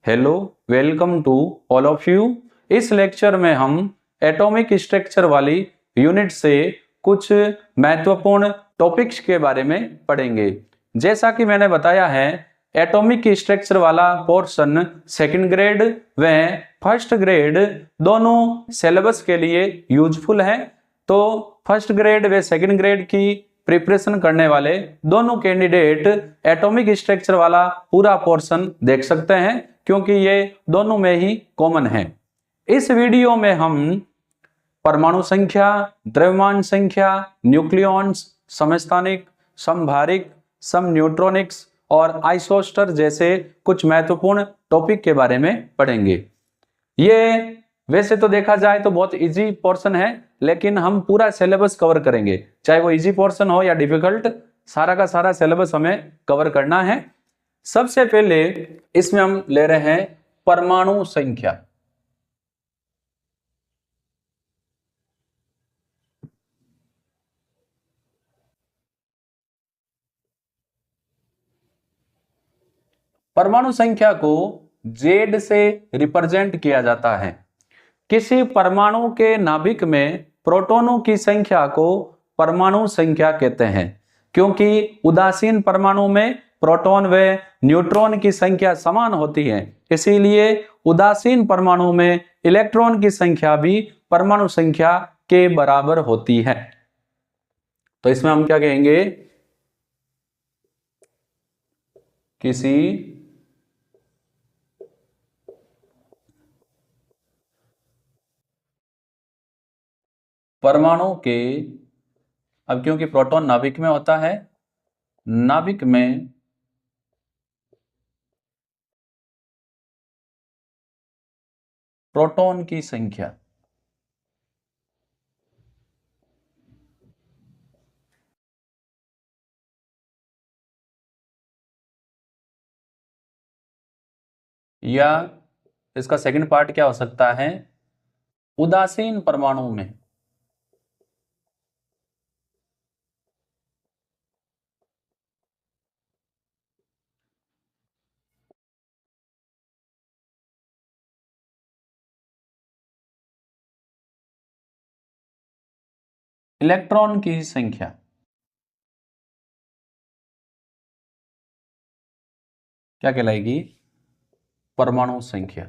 Hello, welcome to all of you. इस lecture में हम एटॉमिक स्ट्रक्चर वाली यूनिट से कुछ महत्वपूर्ण टॉपिक्स के बारे में पढ़ेंगे। जैसा कि मैंने बताया है, एटॉमिक स्ट्रक्चर वाला पोर्शन सेकंड ग्रेड व फर्स्ट ग्रेड दोनों सिलेबस के लिए यूजफुल है। तो फर्स्ट ग्रेड व सेकंड ग्रेड की प्रिपरेशन करने वाले दोनों कैंडिडेट एटॉमिक स्ट्रक्चर वाला पूरा पोर्शन देख सकते हैं, क्योंकि ये दोनों में ही कॉमन है। इस वीडियो में हम परमाणु संख्या, द्रव्यमान संख्या, न्यूक्लियॉन्स, समस्थानिक, समभारिक, समन्यूट्रॉनिक्स और आइसोस्टर जैसे कुछ महत्वपूर्ण टॉपिक के बारे में पढ़ेंगे। ये वैसे तो देखा जाए तो बहुत इजी पोर्शन है, लेकिन हम पूरा सिलेबस कवर करेंगे, चाहे वो इजी पोर्शन हो या डिफिकल्ट, सारा का सारा सिलेबस हमें कवर करना है। सबसे पहले इसमें हम ले रहे हैं परमाणु संख्या। परमाणु संख्या को Z से रिप्रेजेंट किया जाता है। किसी परमाणु के नाभिक में प्रोटॉनों की संख्या को परमाणु संख्या कहते हैं, क्योंकि उदासीन परमाणु में प्रोटॉन व न्यूट्रॉन की संख्या समान होती है, इसीलिए उदासीन परमाणु में इलेक्ट्रॉन की संख्या भी परमाणु संख्या के बराबर होती है। तो इसमें हम क्या कहेंगे, किसी परमाणु के, अब क्योंकि प्रोटॉन नाभिक में होता है, नाभिक में प्रोटॉन की संख्या या इसका सेकंड पार्ट क्या हो सकता है, उदासीन परमाणु में इलेक्ट्रॉन की संख्या क्या कहलाएगी, परमाणु संख्या।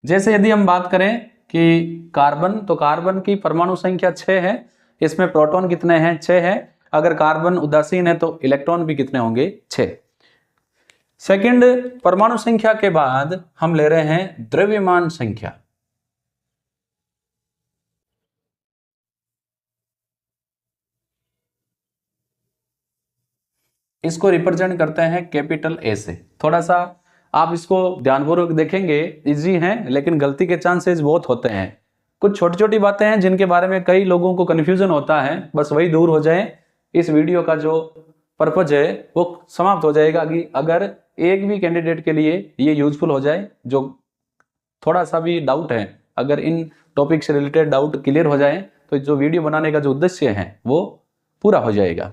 जैसे यदि हम बात करें कि कार्बन, तो कार्बन की परमाणु संख्या 6 है, इसमें प्रोटॉन कितने हैं, 6 है। अगर कार्बन उदासीन है तो इलेक्ट्रॉन भी कितने होंगे, 6। सेकंड परमाणु संख्या के बाद हम ले रहे हैं द्रव्यमान संख्या। इसको रिप्रेजेंट करते हैं कैपिटल ए से। थोड़ा सा आप इसको ध्यानपूर्वक देखेंगे, इजी है, लेकिन गलती के चांसेस बहुत होते हैं। कुछ छोटी छोटी बातें हैं जिनके बारे में कई लोगों को कंफ्यूजन होता है, बस वही दूर हो जाए, इस वीडियो का जो पर्पज है वो समाप्त हो जाएगा। कि अगर एक भी कैंडिडेट के लिए ये यूजफुल हो जाए, जो थोड़ा सा भी डाउट है, अगर इन टॉपिक से रिलेटेड डाउट क्लियर हो जाए, तो जो वीडियो बनाने का जो उद्देश्य है वो पूरा हो जाएगा।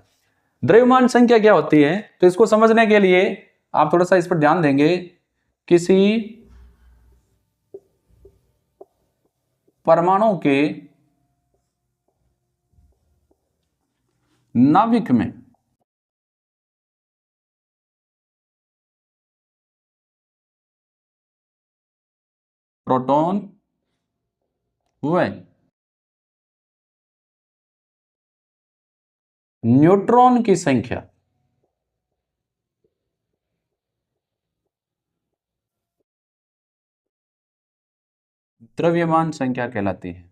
द्रव्यमान संख्या क्या होती है, तो इसको समझने के लिए आप थोड़ा सा इस पर ध्यान देंगे। किसी परमाणु के नाभिक में प्रोटॉन व न्यूट्रॉन की संख्या द्रव्यमान संख्या कहलाती है।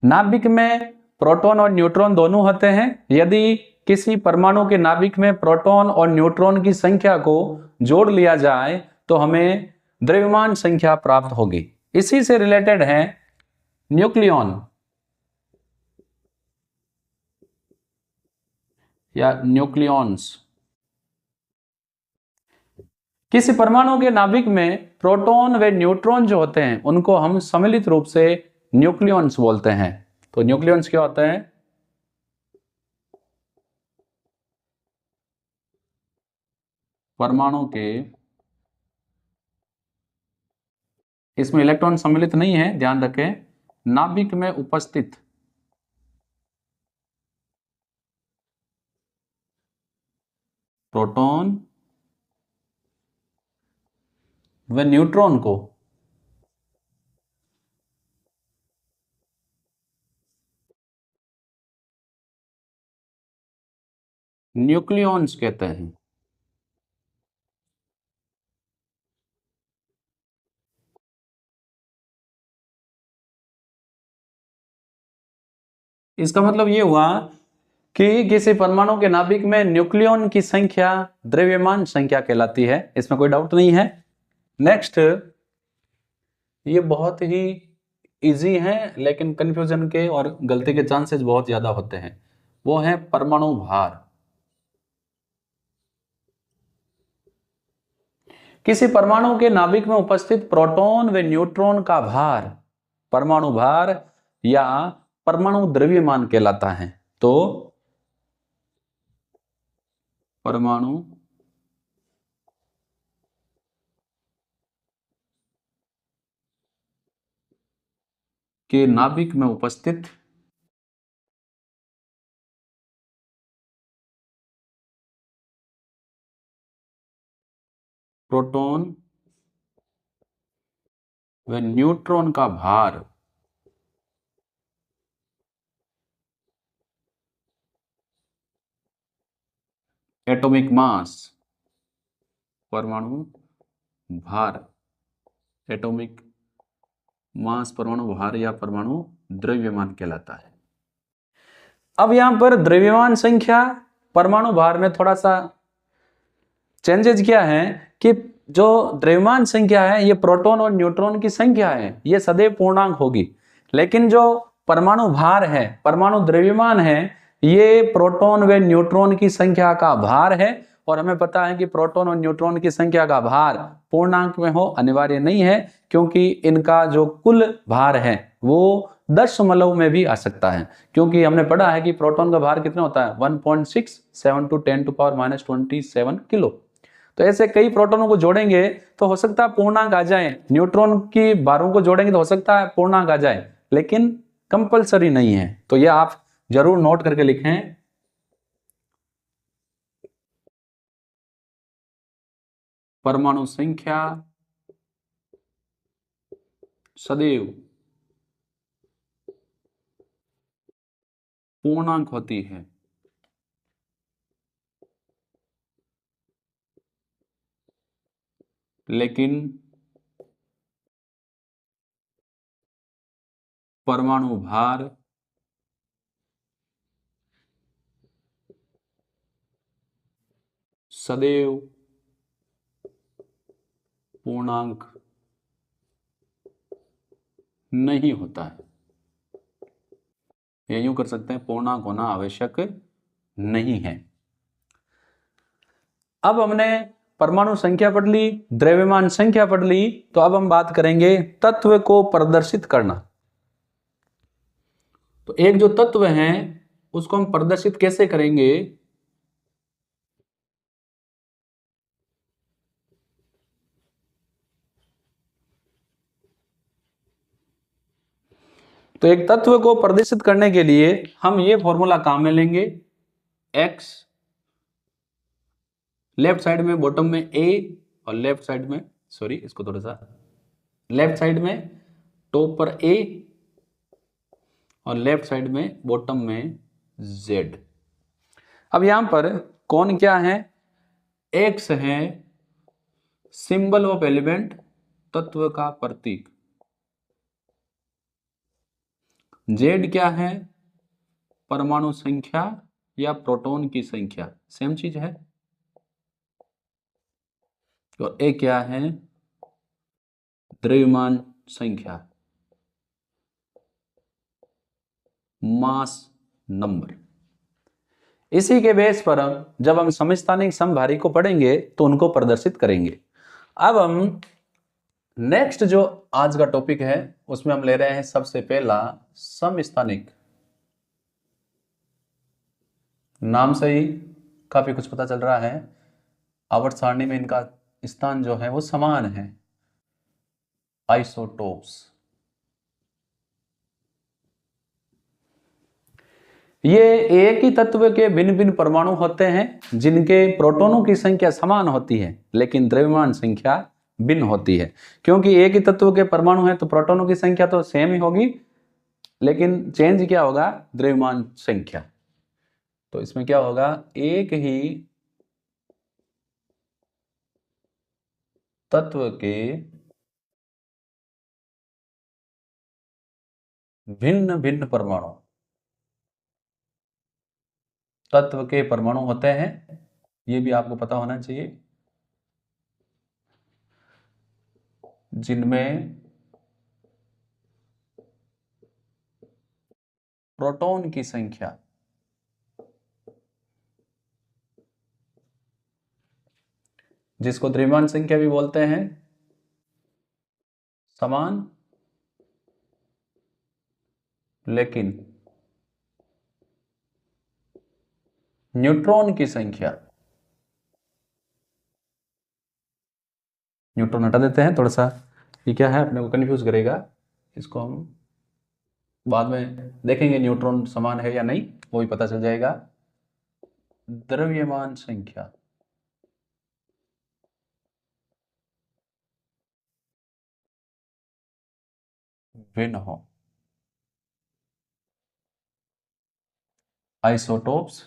नाभिक में प्रोटॉन और न्यूट्रॉन दोनों होते हैं। यदि किसी परमाणु के नाभिक में प्रोटॉन और न्यूट्रॉन की संख्या को जोड़ लिया जाए तो हमें द्रव्यमान संख्या प्राप्त होगी। इसी से रिलेटेड है न्यूक्लियॉन या न्यूक्लियॉन्स। किसी परमाणु के नाभिक में प्रोटॉन व न्यूट्रॉन जो होते हैं उनको हम सम्मिलित रूप से न्यूक्लियॉन्स बोलते हैं। तो न्यूक्लियॉन्स क्या होता है? परमाणु के, इसमें इलेक्ट्रॉन सम्मिलित नहीं है, ध्यान रखें, नाभिक में उपस्थित प्रोटॉन व न्यूट्रॉन को न्यूक्लियॉन्स कहते हैं। इसका मतलब ये हुआ कि किसी परमाणु के नाभिक में न्यूक्लियॉन की संख्या द्रव्यमान संख्या कहलाती है, इसमें कोई डाउट नहीं है। नेक्स्ट, ये बहुत ही इजी है लेकिन कंफ्यूजन के और गलती के चांसेस बहुत ज्यादा होते हैं, वो है परमाणु भार। किसी परमाणु के नाभिक में उपस्थित प्रोटॉन व न्यूट्रॉन का भार परमाणु भार या परमाणु द्रव्यमान कहलाता है। तो परमाणु के नाभिक में उपस्थित प्रोटॉन व न्यूट्रॉन का भार एटॉमिक मास, परमाणु भार, एटॉमिक मास परमाणु भार या परमाणु द्रव्यमान कहलाता है। अब यहां पर द्रव्यमान संख्या परमाणु भार में थोड़ा सा चेंजेस क्या है कि जो द्रव्यमान संख्या है ये प्रोटॉन और न्यूट्रॉन की संख्या है, ये सदैव पूर्णांक होगी, लेकिन जो परमाणु भार है, परमाणु द्रव्यमान है, ये प्रोटॉन व न्यूट्रॉन की संख्या का भार है। और हमें पता है कि प्रोटॉन और न्यूट्रॉन की संख्या का भार पूर्णांक में हो अनिवार्य नहीं है, क्योंकि इनका जो कुल भार है वो दशमलव में भी आ सकता है, क्योंकि हमने पढ़ा है कि प्रोटॉन का भार कितना होता है 1.67 टू 10⁻⁻27 किलो। तो ऐसे कई प्रोटॉनों को जोड़ेंगे तो हो सकता है पूर्णांक आ जाए, न्यूट्रॉन की भारों को जोड़ेंगे तो हो सकता है पूर्णांक आ जाए, लेकिन कंपलसरी नहीं है। तो ये आप जरूर नोट करके लिखें। परमाणु संख्या सदैव पूर्णांक होती है, लेकिन परमाणु भार सदैव पूर्णांक नहीं होता है। ये यूं कर सकते हैं, पूर्णांक होना आवश्यक नहीं है। अब हमने परमाणु संख्या पढ़ ली, द्रव्यमान संख्या पढ़ ली, तो अब हम बात करेंगे तत्व को प्रदर्शित करना। तो एक जो तत्व है उसको हम प्रदर्शित कैसे करेंगे? तो एक तत्व को प्रदर्शित करने के लिए हम ये फॉर्मूला काम में लेंगे, x लेफ्ट साइड में बॉटम में a और लेफ्ट साइड में, सॉरी इसको थोड़ा सा, लेफ्ट साइड में टॉप पर a और लेफ्ट साइड में बॉटम में z। अब यहां पर कौन क्या है? x है सिंबल ऑफ एलिमेंट, तत्व का प्रतीक। z क्या है? परमाणु संख्या या प्रोटॉन की संख्या, सेम चीज है। और a क्या है? द्रव्यमान संख्या, मास नंबर। इसी के बेस पर जब हम समस्थानिक समभारी को पढ़ेंगे तो उनको प्रदर्शित करेंगे। अब हम नेक्स्ट जो आज का टॉपिक है उसमें हम ले रहे हैं सबसे पहला समस्थानिक। नाम से ही काफी कुछ पता चल रहा है, आवर्त सारणी में इनका स्थान जो है वो समान है, आइसोटोप्स। ये एक ही तत्व के भिन्न भिन्न परमाणु होते हैं जिनके प्रोटॉनों की संख्या समान होती है लेकिन द्रव्यमान संख्या भिन्न होती है। क्योंकि एक ही तत्व के परमाणु हैं तो प्रोटॉनों की संख्या तो सेम ही होगी, लेकिन चेंज क्या होगा, द्रव्यमान संख्या। तो इसमें क्या होगा, एक ही तत्व के भिन्न भिन्न परमाणु, तत्व के परमाणु होते हैं, ये भी आपको पता होना चाहिए, जिनमें प्रोटॉन की संख्या जिसको द्रव्यमान संख्या भी बोलते हैं समान लेकिन न्यूट्रॉन की संख्या, न्यूट्रॉन हटा देते हैं, थोड़ा सा ये क्या है अपने को कंफ्यूज करेगा, इसको हम बाद में देखेंगे न्यूट्रॉन समान है या नहीं, वो भी पता चल जाएगा। द्रव्यमान संख्या भिन्न हो, आइसोटोप्स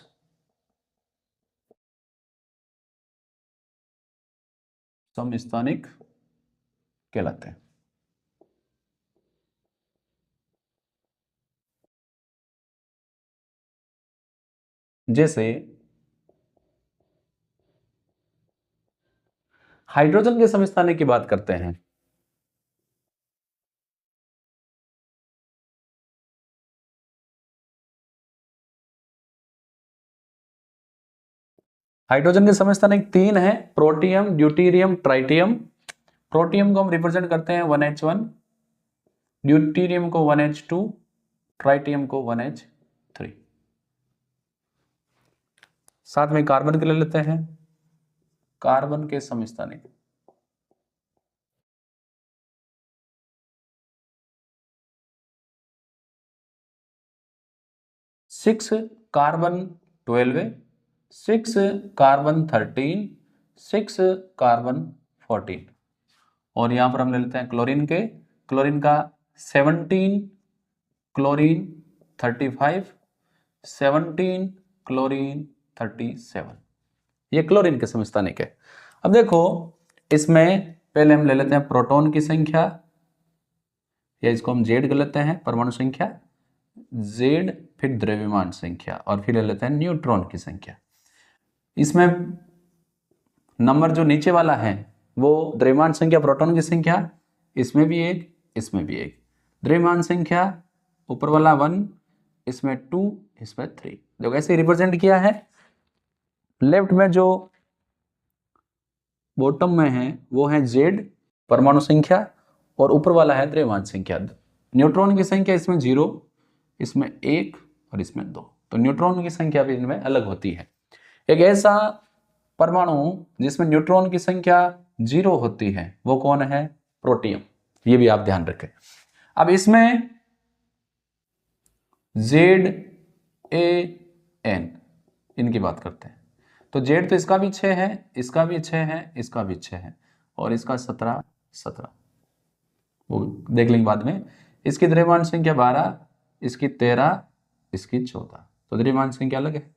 समस्थानिक कहलाते हैं। जैसे हाइड्रोजन के समस्थानिक की बात करते हैं, हाइड्रोजन के समस्थानिक तीन है, प्रोटियम, ड्यूटेरियम, ट्राइटियम। प्रोटियम को हम रिप्रेजेंट करते हैं 1H1, ड्यूटेरियम को 1H2, ट्राइटियम को 1H3। साथ में कार्बन के ले लेते हैं, कार्बन के समस्थानिक 6 कार्बन 12, 6 कार्बन 13, 6 कार्बन 14। और यहां पर हम ले लेते हैं क्लोरीन के, क्लोरीन का 17, क्लोरीन 35, 17, क्लोरीन 37। ये क्लोरीन के समस्थानिक है। अब देखो इसमें पहले हम ले लेते हैं प्रोटॉन की संख्या, या इसको हम जेड कर लेते हैं, परमाणु संख्या जेड, फिर द्रव्यमान संख्या, और फिर ले लेते हैं न्यूट्रॉन की संख्या। इसमें नंबर जो नीचे वाला है वो द्रव्यमान संख्या, प्रोटॉन की संख्या, इसमें भी एक, इसमें भी एक। द्रव्यमान संख्या ऊपर वाला 1, इसमें 2, इसमें 3। जो ऐसे रिप्रेजेंट किया है, लेफ्ट में जो बॉटम में है वो है जेड परमाणु संख्या, और ऊपर वाला है द्रव्यमान संख्या। न्यूट्रॉन की संख्या इसमें 0, इसमें 1 और इसमें 2। तो न्यूट्रॉन की संख्या भी इनमें अलग होती है। एक ऐसा परमाणु जिसमें न्यूट्रॉन की संख्या 0 होती है वो कौन है, प्रोटियम। ये भी आप ध्यान रखें। अब इसमें ZAN इनकी बात करते हैं। तो जेड तो इसका भी 6 है, इसका भी 6 है, इसका भी 6 है, और इसका 17, वो देख लेंगे बाद में। इसकी द्रव्यमान संख्या 12, इसकी 13, इसकी 14। तो द्रव्यमान संख्या अलग है।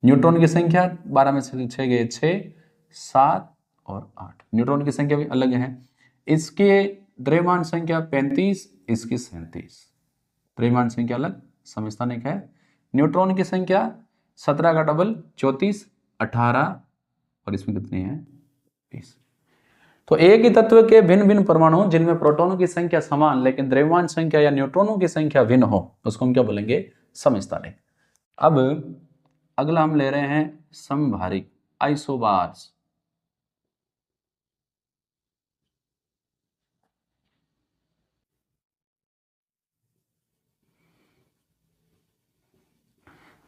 न्यूट्रॉन की संख्या 12 में से 6 गए 6, 7 और 8। न्यूट्रॉन की संख्या भी अलग है। इसके द्रव्यमान संख्या 35, इसकी 37। द्रव्यमान संख्या अलग, समस्थानिक है। न्यूट्रॉन की संख्या 17 का डबल 34, 18, और इसमें कितनी है 20। तो एक ही तत्व के भिन्न भिन्न परमाणु जिनमें प्रोटॉनों की संख्या समान लेकिन द्रव्यमान संख्या या न्यूट्रॉनों की संख्या भिन्न हो, उसको हम क्या बोलेंगे? समस्थानिक। अब अगला हम ले रहे हैं समभारिक, आइसोबार्स।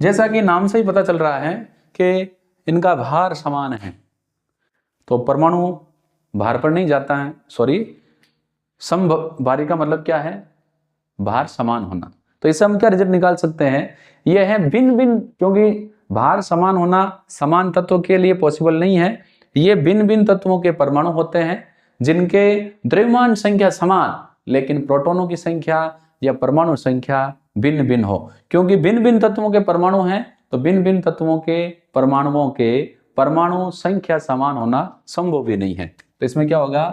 जैसा कि नाम से ही पता चल रहा है कि इनका भार समान है, तो परमाणु भार पर नहीं जाता है, सॉरी, समभारी का मतलब क्या है? भार समान होना। तो इससे हम क्या रिजल्ट निकाल सकते हैं? यह है भिन्न भिन्न, क्योंकि भार समान होना समान तत्वों के लिए पॉसिबल नहीं है। ये भिन्न भिन्न तत्वों के परमाणु होते हैं जिनके द्रव्यमान संख्या समान लेकिन प्रोटॉनों की संख्या या परमाणु संख्या भिन्न भिन्न हो। क्योंकि भिन्न भिन्न तत्वों के परमाणु हैं तो भिन्न भिन्न तत्वों के परमाणुओं के परमाणु संख्या समान होना संभव भी नहीं है। तो इसमें क्या होगा?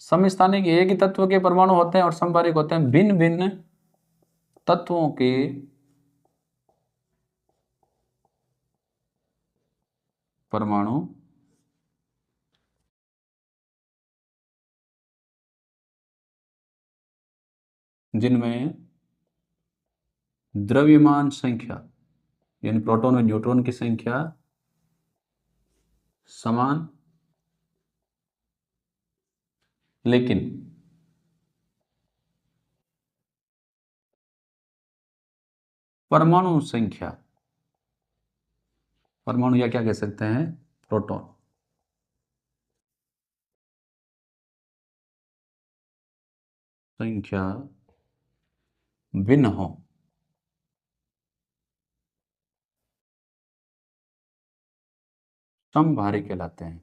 समस्थानिक एक ही तत्व के परमाणु होते हैं और समभारिक होते हैं भिन्न भिन्न तत्वों के परमाणु जिनमें द्रव्यमान संख्या यानी प्रोटॉन और न्यूट्रॉन की संख्या समान लेकिन परमाणु संख्या, परमाणु या क्या कह सकते हैं? प्रोटॉन संख्या भिन्न हो। समभारी कहलाते हैं।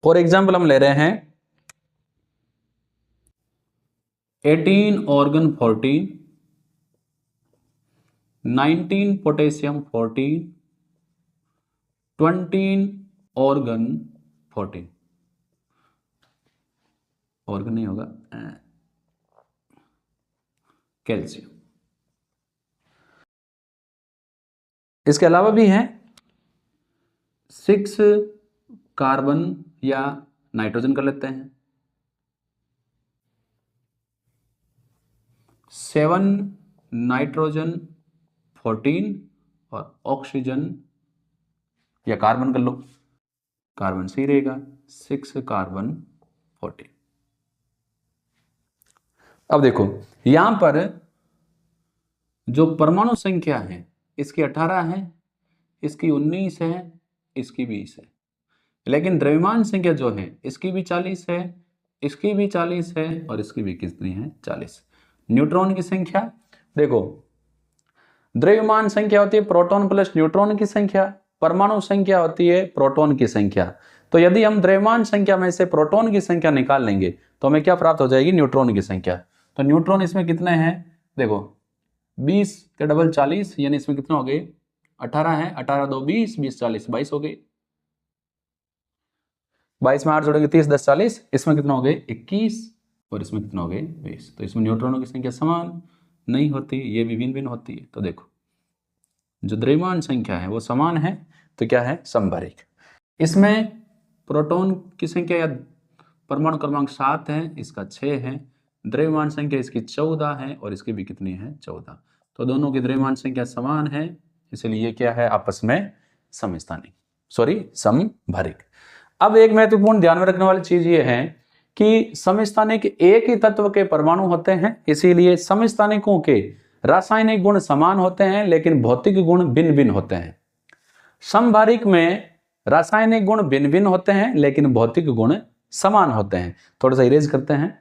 फॉर एग्जाम्पल हम ले रहे हैं 18 ऑर्गन 14, 19 पोटेशियम 14, 20 ऑर्गन 14, ऑर्गन नहीं होगा, कैल्शियम। इसके अलावा भी हैं 6 कार्बन या नाइट्रोजन कर लेते हैं, 7 नाइट्रोजन 14 और ऑक्सीजन या कार्बन कर लो, कार्बन सही रहेगा, 6 कार्बन 14। अब देखो यहां पर जो परमाणु संख्या है इसकी 18 है, इसकी 19 है, इसकी 20 है, लेकिन द्रव्यमान संख्या जो है इसकी भी 40 है, इसकी भी 40 है और इसकी भी कितनी है? 40। न्यूट्रॉन की संख्या देखो, द्रव्यमान संख्या होती है प्रोटॉन प्लस न्यूट्रॉन की संख्या, परमाणु संख्या होती है प्रोटॉन की संख्या। तो यदि हम द्रव्यमान संख्या में से प्रोटॉन की संख्या निकाल लेंगे तो हमें क्या प्राप्त हो जाएगी? न्यूट्रॉन की संख्या। तो न्यूट्रॉन इसमें कितने हैं? देखो 20 के डबल 40, यानी इसमें कितने हो गए? 18 है, 18 2 20, 20 40 22 हो गए, 22 में 8 जोड़ेंगे 30 10 40, इसमें कितना हो गए? 21 और इसमें कितना हो गए? 20। तो इसमें न्यूट्रॉनों की संख्या समान नहीं होती, ये भी भिन्न भिन्न होती है। तो देखो जो द्रव्यमान संख्या है वो समान है तो क्या है? समभारिक। इसमें प्रोटॉन की संख्या या परमाणु क्रमांक 7 है, इसका 6 है, द्रव्यमान संख्या इसकी 14 है और इसकी भी कितनी है? 14। तो दोनों की द्रव्यमान संख्या समान है, इसलिए ये क्या है? आपस में समस्थानिक, सॉरी समभारिक। अब एक महत्वपूर्ण ध्यान में रखने वाली चीज ये है कि समस्थानिक एक ही तत्व के परमाणु होते हैं, इसीलिए समस्थानिकों के रासायनिक गुण समान होते हैं लेकिन भौतिक गुण भिन्न भिन्न होते हैं। समभारिक में रासायनिक गुण भिन्न भिन्न होते हैं लेकिन भौतिक गुण समान होते हैं। थोड़ा सा इरेज करते हैं।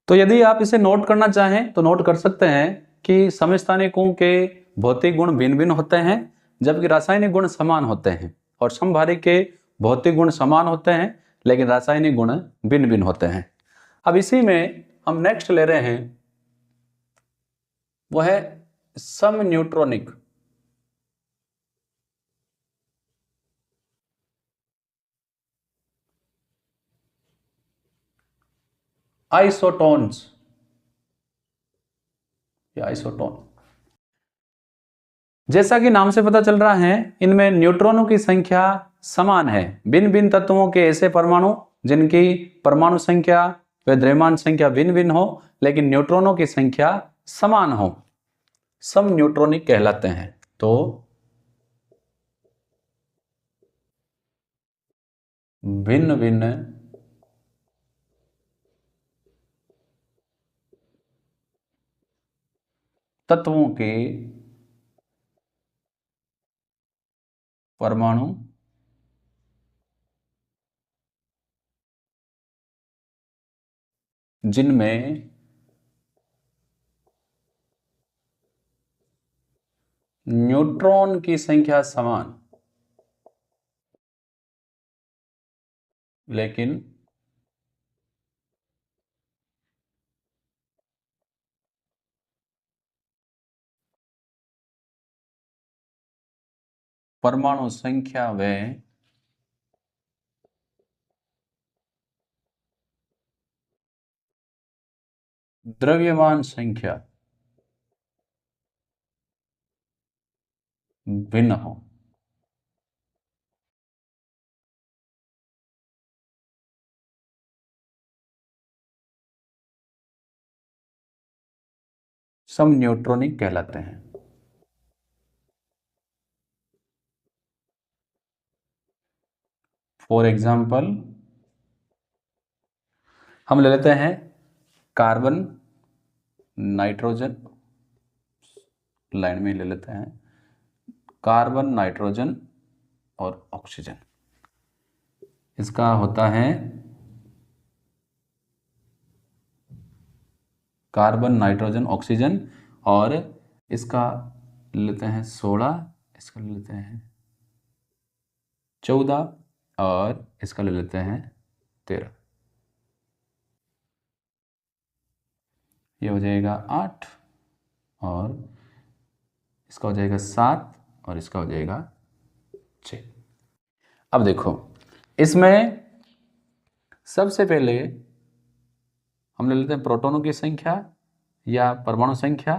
तो यदि आप इसे नोट करना चाहें तो नोट कर सकते हैं कि समस्थानिकों के भौतिक गुण भिन्न भिन्न होते हैं जबकि रासायनिक गुण समान होते हैं, और समभारिक के भौतिक गुण समान होते हैं लेकिन रासायनिक गुण भिन्न भिन्न होते हैं। अब इसी में हम नेक्स्ट ले रहे हैं वो है सम न्यूट्रॉनिक। आइसोटोन्स या आइसोटोन। जैसा कि नाम से पता चल रहा है, इनमें न्यूट्रॉनों की संख्या समान है। भिन्न भिन्न तत्वों के ऐसे परमाणु जिनकी परमाणु संख्या व द्रव्यमान संख्या भिन्न भिन्न हो, लेकिन न्यूट्रॉनों की संख्या समान हो, सम न्यूट्रॉनिक कहलाते हैं। तो भिन्न भिन्न तत्वों के परमाणु जिनमें न्यूट्रॉन की संख्या समान लेकिन परमाणु संख्या व द्रव्यमान संख्या भिन्न हो। सम न्यूट्रॉनिक कहलाते हैं। फॉर एग्जाम्पल हम ले लेते हैं कार्बन, नाइट्रोजन, लाइन में ले लेते हैं कार्बन, नाइट्रोजन और ऑक्सीजन। इसका होता है कार्बन, नाइट्रोजन, ऑक्सीजन, और इसका लेते हैं 16, इसका ले लेते हैं 14 और इसका ले लेते हैं 13। ये हो जाएगा 8 और इसका हो जाएगा 7 और इसका हो जाएगा 6। अब देखो, इसमें सबसे पहले हम ले लेते हैं प्रोटॉनों की संख्या या परमाणु संख्या,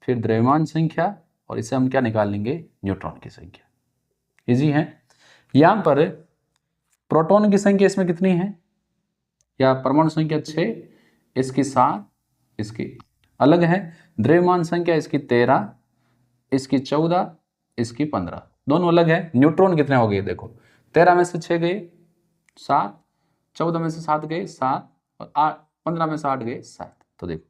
फिर द्रव्यमान संख्या, और इसे हम क्या निकाल लेंगे, न्यूट्रॉन की संख्या। इजी है। यहाँ पर प्रोटॉन की संख्या इसमें कितनी है, या परमाणु संख्या 6, इसकी 7, इसकी अलग है। द्रव्यमान संख्या इसकी 13, इसकी 14, इसकी 15, दोनों अलग है। न्यूट्रॉन कितने हो गए, देखो 13 में से 6 गए 7, 14 में से 7 गए 7, और 15 में से 8 गए 7। तो देखो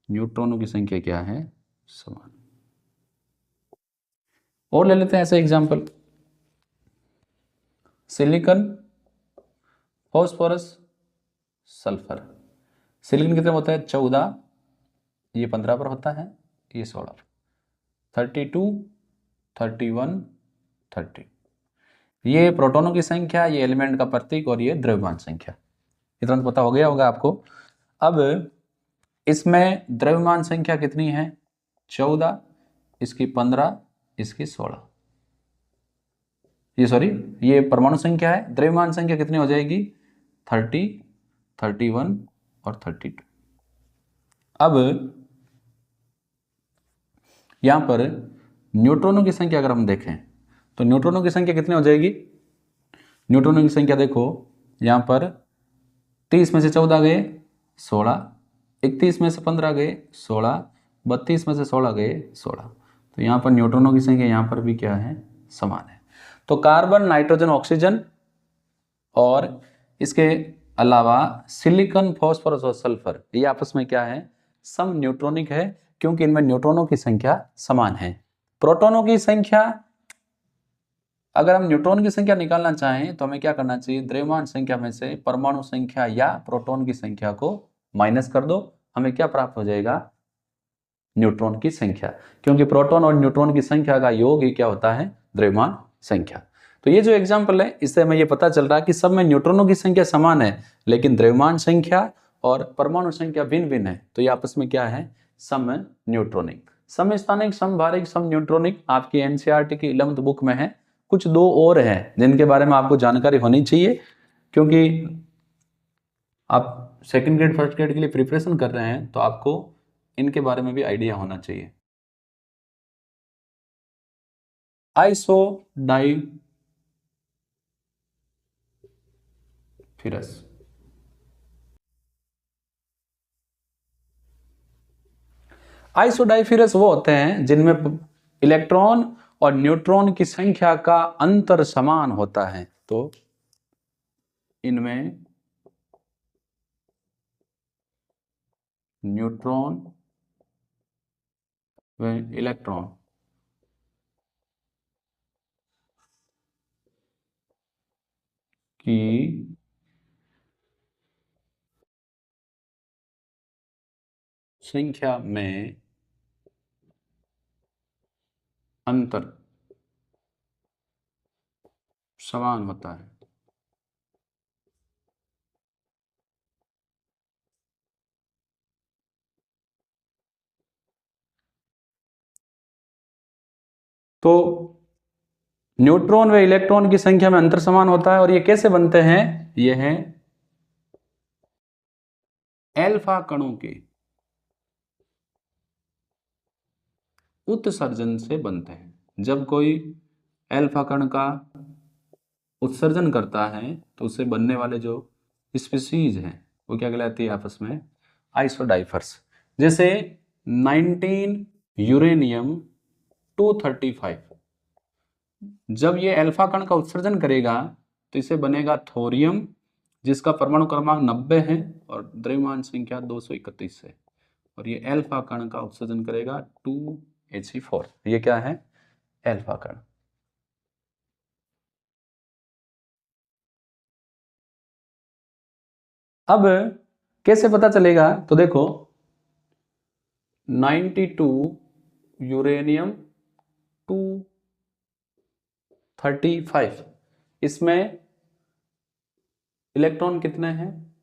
न्यूट्रॉनों की संख्या क्या है, समान। और ले लेते हैं ऐसे example, silicon, phosphorus, sulphur. Silicon कितने होता है, 14, ये 15 पर होता है, ये 16, 32, 31, 30। ये प्रोटॉनों की संख्या, ये एलिमेंट का प्रतीक, और ये द्रव्यमान संख्या। इतना तो पता हो गया होगा आपको। अब इसमें द्रव्यमान संख्या कितनी है, 14, इसकी 15, इसकी 16। ये परमाणु संख्या है। द्रव्यमान संख्या कितनी हो जाएगी, 30, 31 और 32। अब यहां पर न्यूट्रॉनों की संख्या अगर हम देखें तो न्यूट्रॉनों की संख्या कितनी हो जाएगी, न्यूट्रॉनों की संख्या देखो यहां पर 30 में से 14 गए 16, 31 में से 15 गए 16, 32 में से 16 गए 16। तो यहाँ पर न्यूट्रॉनों की संख्या यहाँ पर भी क्या है, समान है। तो कार्बन, नाइट्रोजन, ऑक्सीजन और इसके अलावा सिलिकॉन, फास्फोरस और सल्फर, ये आपस में क्या है, सम न्यूट्रॉनिक है, क्योंकि इनमें न्यूट्रॉनों की संख्या समान है। प्रोटॉनों की संख्या, अगर हम न्यूट्रॉन की संख्या निकालना चाहें तो हमें क्या करना चाहिए, द्रव्यमान संख्या में से परमाणु संख्या या प्रोटॉन की संख्या को माइनस कर दो, हमें क्या प्राप्त हो जाएगा, न्यूट्रॉन की संख्या, क्योंकि प्रोटॉन और न्यूट्रॉन की संख्या का योग ही क्या होता है, द्रव्यमान संख्या। तो ये जो एग्जाम्पल है, इससे हमें ये पता चल रहा है कि सब में न्यूट्रॉनों की संख्या समान है, लेकिन द्रव्यमान संख्या और परमाणु संख्या भिन्न भिन्न है। तो ये आपस में क्या है, सम न्यूट्रॉनिक। समस्थानिक, समभारिक, सम न्यूट्रॉनिक आपकी एनसीईआरटी की 11th बुक में है। कुछ दो और हैं जिनके बारे में आपको जानकारी होनी चाहिए, क्योंकि आप सेकंड ग्रेड फर्स्ट ग्रेड के लिए प्रिपरेशन कर रहे हैं तो आपको इनके बारे में भी आइडिया होना चाहिए। आइसोडाइफिरस, आइसोडाइफिरस वो होते हैं जिनमें इलेक्ट्रॉन और न्यूट्रॉन की संख्या का अंतर समान होता है। तो इनमें न्यूट्रॉन व इलेक्ट्रॉन की संख्या में अंतर समान होता है। तो न्यूट्रॉन व इलेक्ट्रॉन की संख्या में अंतर समान होता है। और ये कैसे बनते हैं? ये हैं एल्फा कणों के उत्सर्जन से बनते हैं। जब कोई एल्फा कण का उत्सर्जन करता है तो उससे बनने वाले जो स्पीसीज हैं वो क्या कहलाती है आपस में? आइसोडाइफर्स। जैसे 19 यूरेनियम 235, जब ये अल्फा कण का उत्सर्जन करेगा तो इसे बनेगा थोरियम, जिसका परमाणु क्रमांक 90 है और द्रव्यमान संख्या 231 है। और ये अल्फा कण का उत्सर्जन करेगा 2He4। ये क्या है? अल्फा कण। अब कैसे पता चलेगा? तो देखो 92 यूरेनियम 235, इसमें इलेक्ट्रॉन कितने हैं?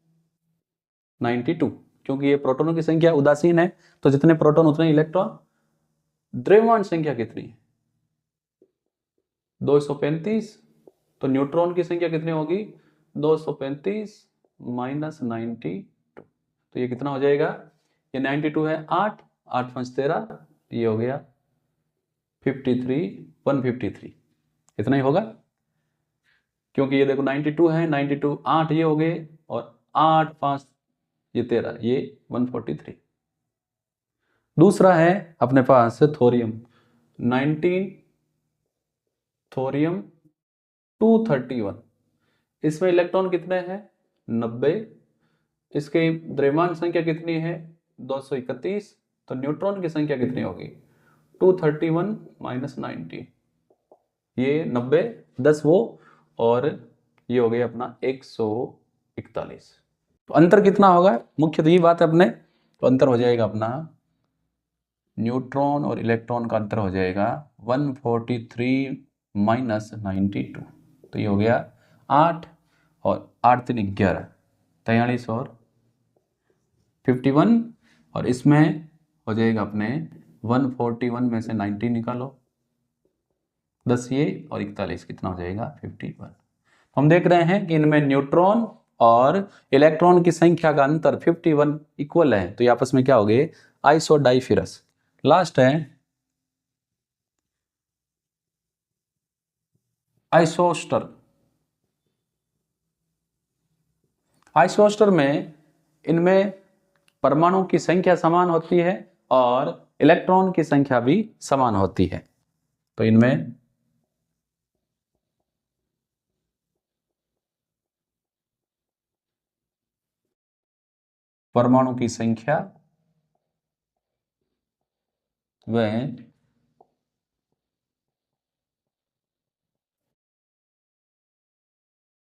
92, क्योंकि ये प्रोटॉनों की संख्या उदासीन है तो जितने प्रोटॉन उतने इलेक्ट्रॉन। द्रव्यमान संख्या कितनी है? 235। तो न्यूट्रॉन की संख्या कितनी होगी? 235 माइनस 92। तो ये कितना हो जाएगा? ये 92 है 8, 8 5 13, ये हो गया 53, 153। इतना ही होगा, क्योंकि ये देखो 92 है, 92 8 ये हो गए और 8 5 ये 13, ये 143। दूसरा है अपने पास थोरियम 19, थोरियम 231, इसमें इलेक्ट्रॉन कितने हैं? 90। इसके द्रव्यमान संख्या कितनी है? 231। तो न्यूट्रॉन की संख्या कितनी होगी? 231 माइनस 90, ये 90, 10 वो, और ये हो गया अपना 141। तो अंतर कितना होगा? मुख्य तो ये बात है अपने, तो अंतर हो जाएगा अपना, न्यूट्रॉन और इलेक्ट्रॉन का अंतर हो जाएगा 143 माइनस 92। तो ये हो गया 8 और 8 3 11, 43 और 51। और इसमें हो जाएगा अपने 141 में से 90 निकालो, 10 ये और 41, कितना हो जाएगा? 51। हम देख रहे हैं कि इनमें न्यूट्रॉन और इलेक्ट्रॉन की संख्या का अंतर 51 इक्वल है। तो ये आपस में क्या हो गए? आइसोडाइफिरस। लास्ट है आइसोस्टर। आइसोस्टर में इनमें परमाणु की संख्या समान होती है और इलेक्ट्रॉन की संख्या भी समान होती है। तो इनमें परमाणु की संख्या व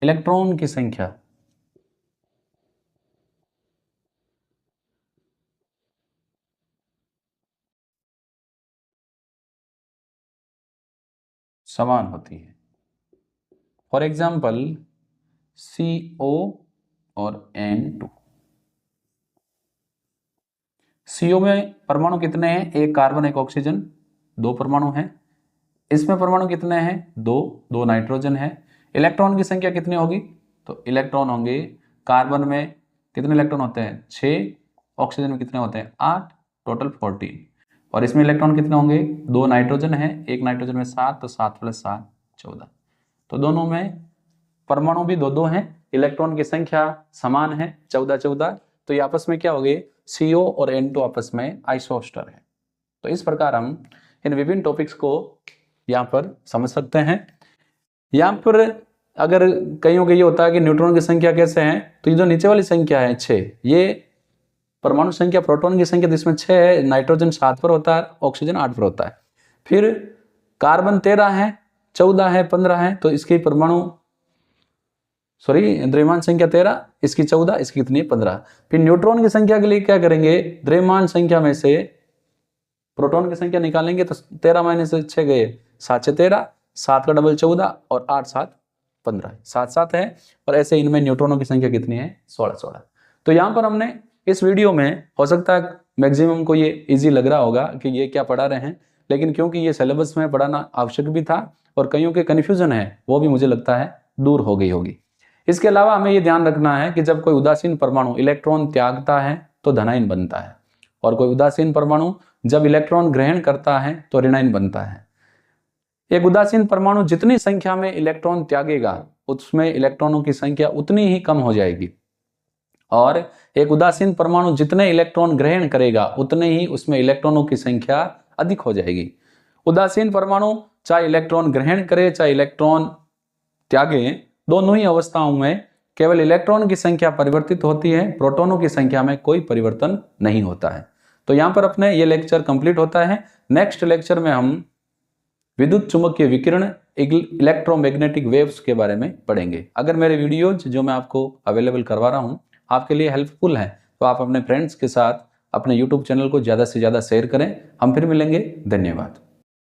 इलेक्ट्रॉन की संख्या समान होती है। फॉर एग्जाम्पल CO और N2। CO में परमाणु कितने हैं? एक कार्बन एक ऑक्सीजन, 2 परमाणु हैं। इसमें परमाणु कितने हैं? 2 नाइट्रोजन है। इलेक्ट्रॉन की संख्या कितनी होगी? तो इलेक्ट्रॉन होंगे, कार्बन में कितने इलेक्ट्रॉन होते हैं? 6, ऑक्सीजन में कितने होते हैं? 8, टोटल 14। और इसमें इलेक्ट्रॉन कितने होंगे? 2 नाइट्रोजन है, एक नाइट्रोजन में 7, तो 7 + 7 14। तो दोनों में परमाणु भी 2 हैं, इलेक्ट्रॉन की संख्या समान है 14। तो ये आपस में क्या हो गए? CO और N2 आपस में आइसोस्टर है। तो इस प्रकार हम इन विभिन्न टॉपिक्स को यहाँ पर समझ सकते हैं। यहाँ पर अगर कईयों को ये होता है कि न्यूट्रॉन की संख्या कैसे है, तो ये जो नीचे वाली संख्या है 6, ये परमाणु संख्या, प्रोटॉन की संख्या जिसमें 6 है, नाइट्रोजन 7 पर होता है, ऑक्सीजन 8 पर होता है। फिर कार्बन 13 है, 14 है, 15 है, तो इसकी द्रव्यमान संख्या 13, इसकी 14, इसकी कितनी है? 15। फिर न्यूट्रॉन की संख्या के लिए क्या करेंगे? द्रव्यमान संख्या में से प्रोटॉन की संख्या निकालेंगे, तो 13 - 6 गए 7 × 13, 7 का डबल 14 और 8 × 7 15, 7 है। और ऐसे इनमें न्यूट्रॉनों की संख्या कितनी है? 16। तो यहाँ पर हमने इस वीडियो में, हो सकता है मैक्सिमम को ये इजी लग रहा होगा कि ये क्या पढ़ा रहे हैं, लेकिन क्योंकि ये सिलेबस में पढ़ाना आवश्यक भी था और कईयों के कन्फ्यूजन है वो भी मुझे लगता है दूर हो गई होगी। इसके अलावा हमें ये ध्यान रखना है कि जब कोई उदासीन परमाणु इलेक्ट्रॉन त्यागता है तो धनायन बनता है, और कोई उदासीन परमाणु जब इलेक्ट्रॉन ग्रहण करता है तो ऋणायन बनता है। एक उदासीन परमाणु जितनी संख्या में इलेक्ट्रॉन त्यागेगा, उसमें इलेक्ट्रॉनों की संख्या उतनी ही कम हो जाएगी, और एक उदासीन परमाणु जितने इलेक्ट्रॉन ग्रहण करेगा उतने ही उसमें इलेक्ट्रॉनों की संख्या अधिक हो जाएगी। उदासीन परमाणु चाहे इलेक्ट्रॉन ग्रहण करे चाहे इलेक्ट्रॉन त्यागे, दोनों ही अवस्थाओं में केवल इलेक्ट्रॉन की संख्या परिवर्तित होती है, प्रोटॉनों की संख्या में कोई परिवर्तन नहीं होता है। तो यहाँ पर अपने ये लेक्चर कंप्लीट होता है। नेक्स्ट लेक्चर में हम विद्युत चुंबकीय विकिरण, इलेक्ट्रोमैग्नेटिक वेव्स के बारे में पढ़ेंगे। अगर मेरे वीडियोज जो मैं आपको अवेलेबल करवा रहा हूँ आपके लिए हेल्पफुल है, तो आप अपने फ्रेंड्स के साथ अपने YouTube चैनल को ज़्यादा से ज़्यादा शेयर करें। हम फिर मिलेंगे। धन्यवाद।